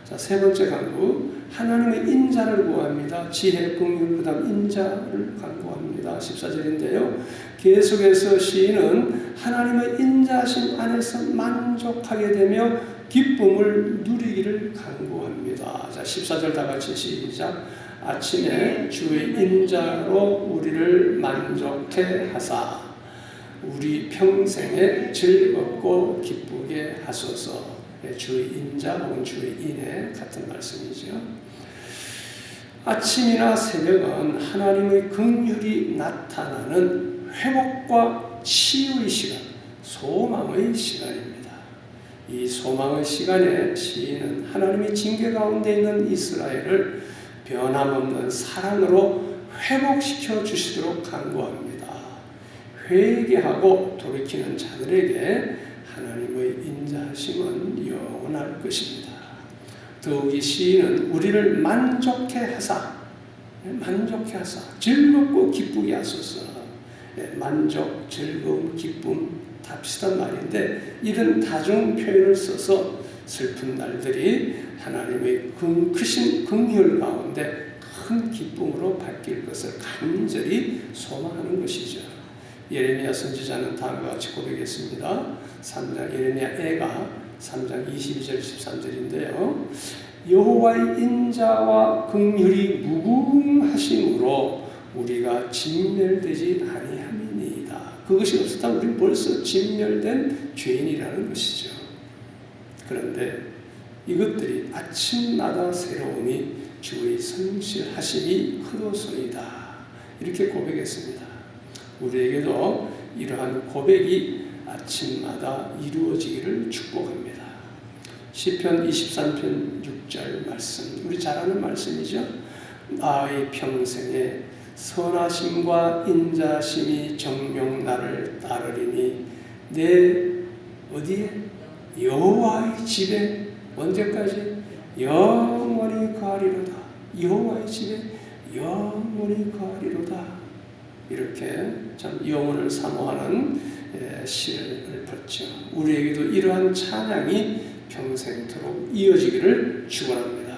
자, 세 번째 간구, 하나님의 인자를 구합니다. 지혜, 긍휼, 그 다음 인자를 간구합니다. 14절인데요. 계속해서 시인은 하나님의 인자심 안에서 만족하게 되며 기쁨을 누리기를 간구합니다. 자, 14절 다 같이 시작. 아침에 주의 인자로 우리를 만족해 하사 우리 평생에 즐겁고 기쁘게 하소서. 주의 인자 혹은 주의 인의 같은 말씀이죠. 아침이나 새벽은 하나님의 긍휼이 나타나는 회복과 치유의 시간, 소망의 시간입니다. 이 소망의 시간에 시인은 하나님의 징계 가운데 있는 이스라엘을 변함없는 사랑으로 회복시켜 주시도록 간구합니다. 회개하고 돌이키는 자들에게 하나님의 인자하심은 영원할 것입니다. 더욱이 시인은 우리를 만족해 하사 즐겁고 기쁘게 하소서. 만족, 즐거움, 기쁨 다 비슷한 말인데 이런 다중 표현을 써서 슬픈 날들이 하나님의 크신 긍휼 가운데 큰 기쁨으로 바뀔 것을 간절히 소망하는 것이죠. 예레미야 선지자는 다음과 같이 고백했습니다. 3장 예레미야 애가 3장 22절 23절인데요. 여호와의 인자와 긍휼이 무궁하심으로 우리가 진멸되지 아니함이니이다. 그것이 없었다면 우리는 벌써 진멸된 죄인이라는 것이죠. 그런데 이것들이 아침마다 새로우니 주의 성실하심이 크도소이다. 이렇게 고백했습니다. 우리에게도 이러한 고백이 아침마다 이루어지기를 축복합니다. 시편 23편 6절 말씀, 우리 잘 아는 말씀이죠. 나의 평생에 선하심과 인자심이 정녕 나를 따르리니 내 어디에? 여호와의 집에 언제까지? 영원히 거하리로다. 여호와의 집에 영원히 거하리로다. 이렇게 참 영혼을 사모하는 시를 펼쳐 우리에게도 이러한 찬양이 평생토록 이어지기를 축원합니다.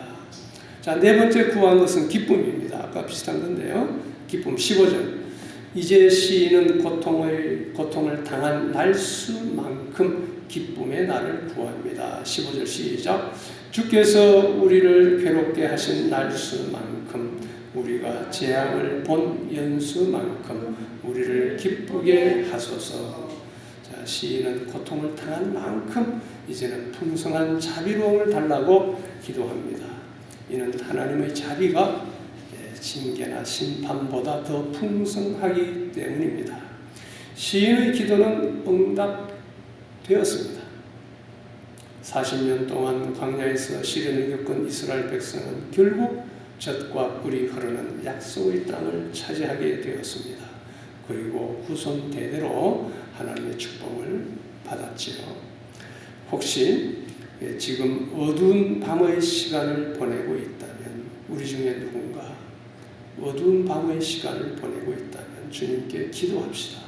자, 네 번째 구한 것은 기쁨입니다. 아까 비슷한 건데요. 기쁨 15절. 이제 시인은 고통을 당한 날수만큼 기쁨의 날을 구합니다. 15절 시작. 주께서 우리를 괴롭게 하신 날수만큼 우리가 재앙을 본 연수만큼 우리를 기쁘게 하소서. 자, 시인은 고통을 당한 만큼 이제는 풍성한 자비로움을 달라고 기도합니다. 이는 하나님의 자비가 징계나 심판보다 더 풍성하기 때문입니다. 시인의 기도는 응답되었습니다. 40년 동안 광야에서 시련을 겪은 이스라엘 백성은 결국 젖과 꿀이 흐르는 약속의 땅을 차지하게 되었습니다. 그리고 후손 대대로 하나님의 축복을 받았지요. 혹시 지금 어두운 밤의 시간을 보내고 있다면, 우리 중에 누군가 어두운 밤의 시간을 보내고 있다면 주님께 기도합시다.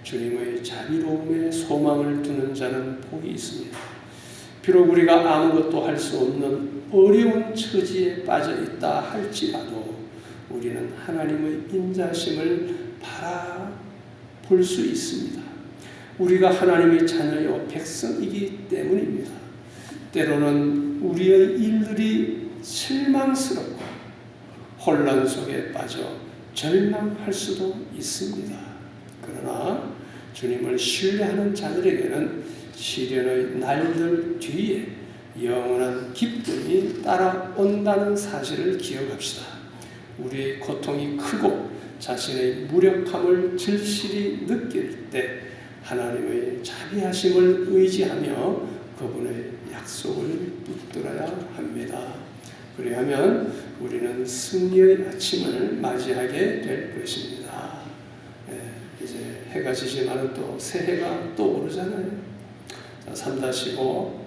주님의 자비로움에 소망을 두는 자는 복이 있습니다. 비록 우리가 아무것도 할 수 없는 어려운 처지에 빠져 있다 할지라도 우리는 하나님의 인자심을 바라볼 수 있습니다. 우리가 하나님의 자녀요 백성이기 때문입니다. 때로는 우리의 일들이 실망스럽고 혼란 속에 빠져 절망할 수도 있습니다. 그러나 주님을 신뢰하는 자들에게는 시련의 날들 뒤에 영원한 기쁨이 따라온다는 사실을 기억합시다. 우리의 고통이 크고 자신의 무력함을 절실히 느낄 때 하나님의 자비하심을 의지하며 그분의 약속을 붙들어야 합니다. 그리하면 우리는 승리의 아침을 맞이하게 될 것입니다. 이제 해가 지지만은 또 새해가 또 오르잖아요. 3-5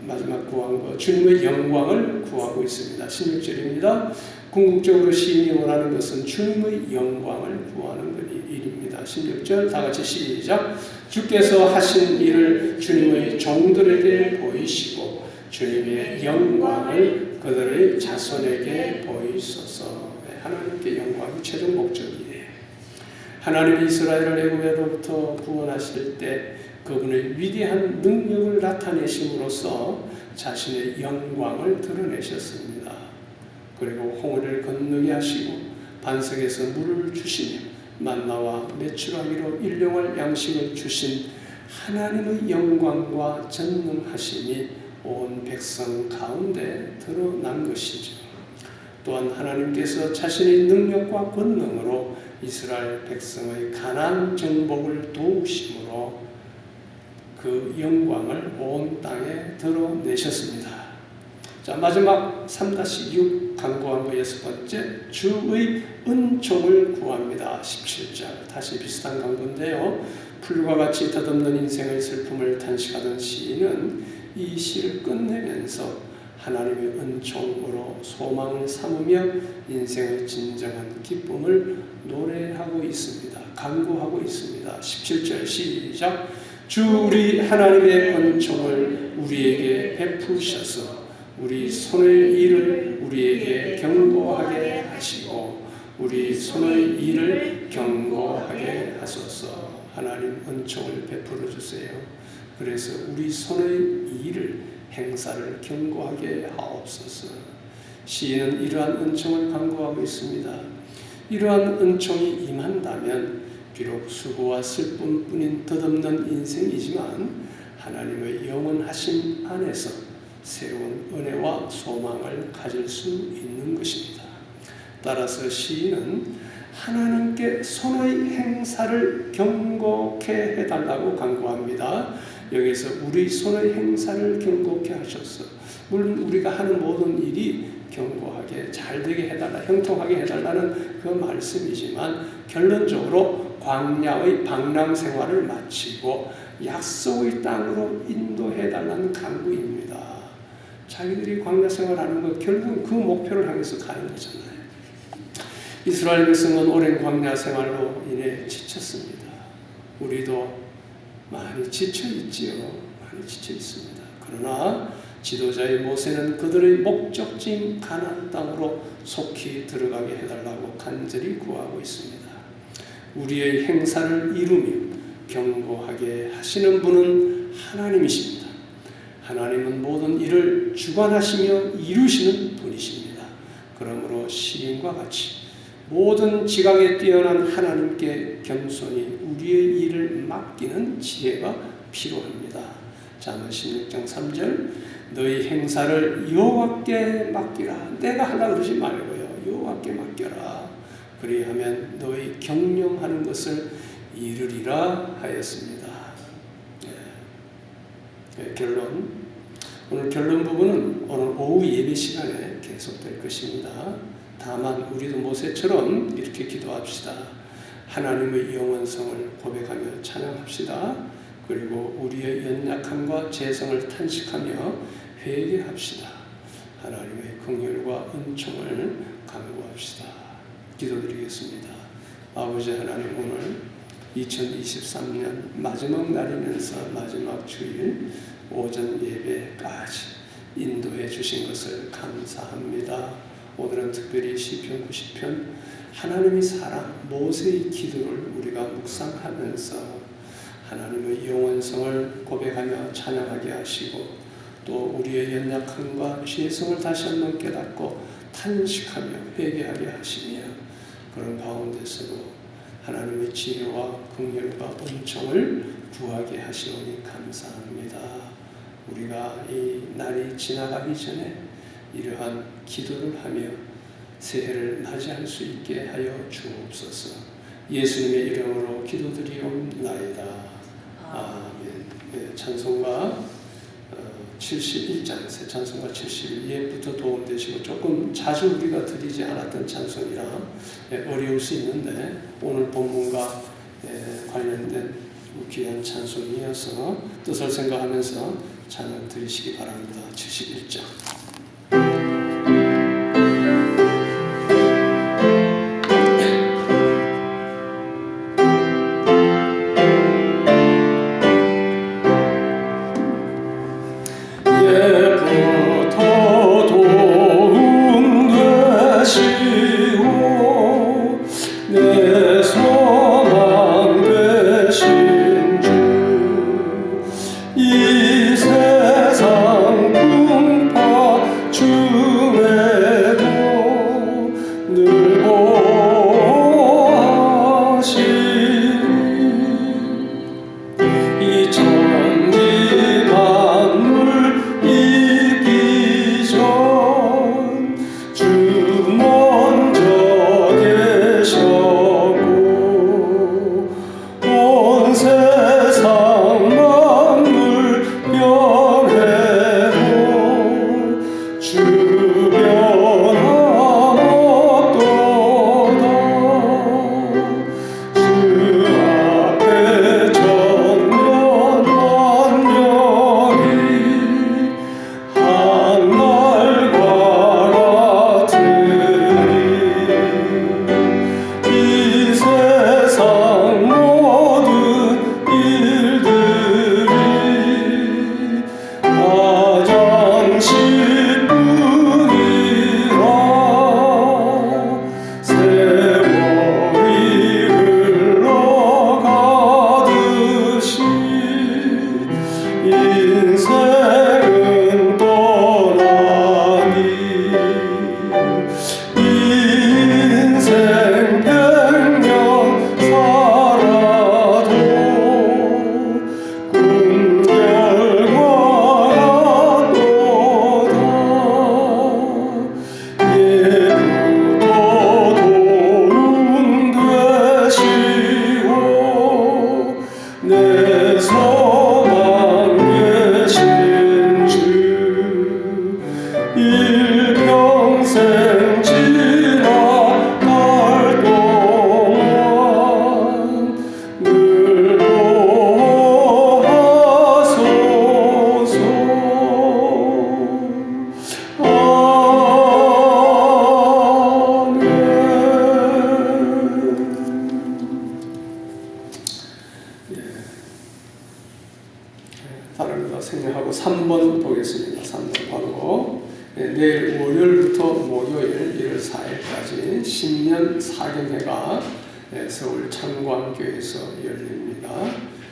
마지막 구한 거 주님의 영광을 구하고 있습니다. 16절입니다. 궁극적으로 시인이 원하는 것은 주님의 영광을 구하는 일입니다. 16절 다 같이 시작. 주께서 하신 일을 주님의 종들에게 보이시고 주님의 영광을 그들의 자손에게 보이소서. 하나님께 영광이 최종 목적이에요. 하나님이 이스라엘을 애굽으로부터 구원하실 때 그분의 위대한 능력을 나타내심으로써 자신의 영광을 드러내셨습니다. 그리고 홍해를 건너게 하시고 반석에서 물을 주시며 만나와 메추라기로 일용할 양식을 주신 하나님의 영광과 전능하심이 온 백성 가운데 드러난 것이죠. 또한 하나님께서 자신의 능력과 권능으로 이스라엘 백성의 가나안 정복을 도우심으로 그 영광을 온 땅에 드러내셨습니다. 자, 마지막 3-6 강구한 거 6번째, 주의 은총을 구합니다. 17절 다시 비슷한 강구인데요. 풀과 같이 덧없는 인생의 슬픔을 탄식하던 시인은 이 시를 끝내면서 하나님의 은총으로 소망을 삼으며 인생의 진정한 기쁨을 노래하고 있습니다. 간구하고 있습니다. 17절 시작. 주 우리 하나님의 은총을 우리에게 베푸셔서 우리 손의 일을 우리에게 경고하게 하시고 우리 손의 일을 경고하게 하소서. 하나님 은총을 베풀어 주세요. 그래서 우리 손의 일을 행사를 경고하게 하옵소서. 시인은 이러한 은총을 간구하고 있습니다. 이러한 은총이 임한다면 비록 수고와 슬픔뿐인 덧없는 인생이지만 하나님의 영원하심 안에서 새로운 은혜와 소망을 가질 수 있는 것입니다. 따라서 시인은 하나님께 손의 행사를 경고케 해달라고 간구합니다. 여기서 우리 손의 행사를 경고케 하셔서 물론 우리가 하는 모든 일이 경고하게 잘되게 해달라, 형통하게 해달라는 그 말씀이지만 결론적으로 광야의 방랑 생활을 마치고 약속의 땅으로 인도해달라는 간구입니다. 자기들이 광야 생활하는 것 결국 그 목표를 향해서 가는 거잖아요. 이스라엘 백성은 오랜 광야 생활로 인해 지쳤습니다. 우리도 많이 지쳐 있지요. 많이 지쳐 있습니다. 그러나 지도자의 모세는 그들의 목적지인 가나안 땅으로 속히 들어가게 해달라고 간절히 구하고 있습니다. 우리의 행사를 이루며 경고하게 하시는 분은 하나님이십니다. 하나님은 모든 일을 주관하시며 이루시는 분이십니다. 그러므로 시인과 같이 모든 지각에 뛰어난 하나님께 겸손히 우리의 일을 맡기는 지혜가 필요합니다. 잠언 16장 3절 너희 행사를 여호와께 맡기라. 내가 하려고 그러지 말고요. 여호와께 맡겨라. 그리하면 너희 경영하는 것을 이루리라 하였습니다. 결론. 오늘 결론 부분은 오늘 오후 예배 시간에 계속될 것입니다. 다만 우리도 모세처럼 이렇게 기도합시다. 하나님의 영원성을 고백하며 찬양합시다. 그리고 우리의 연약함과 죄성을 탄식하며 회개합시다. 하나님의 긍휼과 은총을 간구합시다. 기도드리겠습니다. 아버지 하나님, 오늘 2023년 마지막 날이면서 마지막 주일 오전 예배까지 인도해 주신 것을 감사합니다. 오늘은 특별히 시편 90편 하나님의 사랑 모세의 기도를 우리가 묵상하면서 하나님의 영원성을 고백하며 찬양하게 하시고 또 우리의 연약함과 죄성을 다시 한번 깨닫고 탄식하며 회개하게 하시며 그런 가운데서도 하나님의 지혜와 긍휼과 은총을 구하게 하시오니 감사합니다. 우리가 이 날이 지나가기 전에 이러한 기도를 하며 새해를 맞이할 수 있게 하여 주옵소서. 예수님의 이름으로 기도드리옵나이다. 아멘. 네, 찬송가 71장, 새 찬송가 71예부터 도움되시고 조금 자주 우리가 드리지 않았던 찬송이라 어려울 수 있는데 오늘 본문과 관련된 귀한 찬송이어서 뜻을 생각하면서 찬양 드리시기 바랍니다. 71장. 이 세상 풍파 목요일 1월 4일까지 신년 사경회가 서울 창광교회에서 열립니다.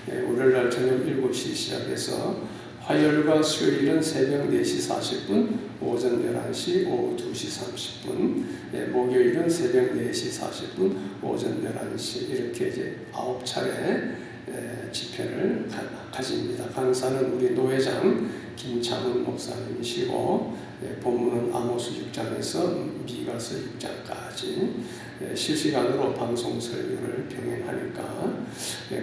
월요일날 저녁 7시 시작해서 화요일과 수요일은 새벽 4시 40분, 오전 11시, 오후 2시 30분, 목요일은 새벽 4시 40분, 오전 11시 이렇게 이제 9차례 집회를 가집니다. 강사는 우리 노회장 김창훈 목사님이시고 본문은 아모스 6장에서 미가서 6장까지 실시간으로 방송 설교를 병행하니까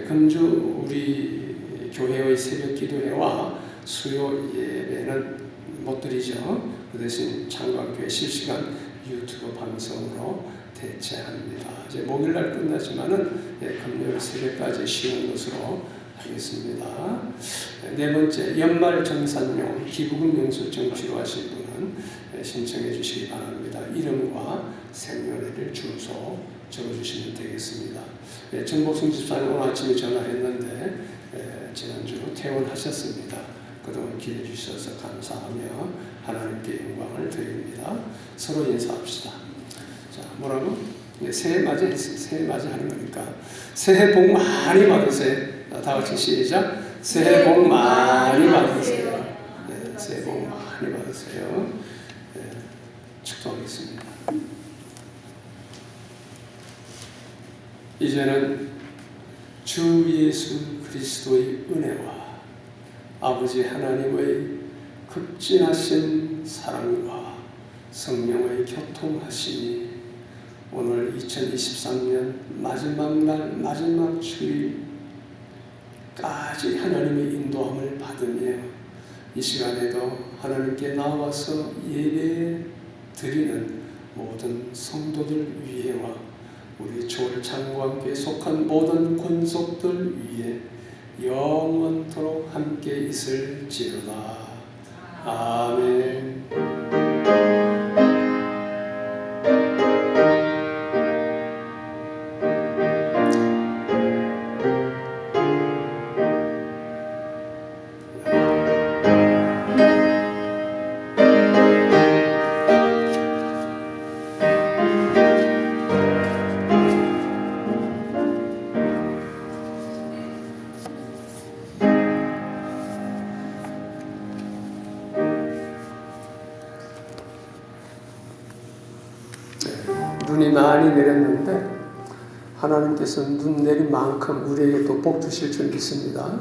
금주 우리 교회의 새벽 기도회와 수요 예배는 못 드리죠. 그 대신 창광교회 실시간 유튜브 방송으로 대체합니다. 이제 목요일날 끝나지만은 금요일 새벽까지 쉬는 것으로 하겠습니다. 네 번째, 연말 정산용 기부금 영수증 필요하신 분은 신청해 주시기 바랍니다. 이름과 생년월일 주소 적어주시면 되겠습니다. 정복승 집사님 오늘 아침에 전화했는데 지난주 퇴원하셨습니다. 그동안 기대해 주셔서 감사하며 하나님께 영광을 드립니다. 서로 인사합시다. 자, 뭐라고? 새해 맞이 하는 거니까 새해 복 많이 받으세요. 다 같이 시작. 새해 복 많이 받으세요. 새해 복 많이 받으세요. 축도하겠습니다. 이제는 주 예수 그리스도의 은혜와 아버지 하나님의 극진하신 사랑과 성령의 교통하심이 오늘 2023년 마지막 날 마지막 주일까지 하나님의 인도함을 받으며 이 시간에도 하나님께 나와서 예배 드리는 모든 성도들 위에와 우리 조울창광교회에 속한 모든 권속들 위에 영원토록 함께 있을지어다. 아멘. 눈이 많이 내렸는데 하나님께서 눈 내린 만큼 우리에게 또 복 주실 줄 믿습니다.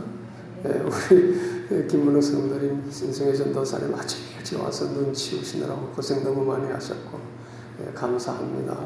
우리 김문호 성도님, 신성혜 전도사님 아침 일찍 와서 눈 치우시느라고 고생 너무 많이 하셨고 감사합니다.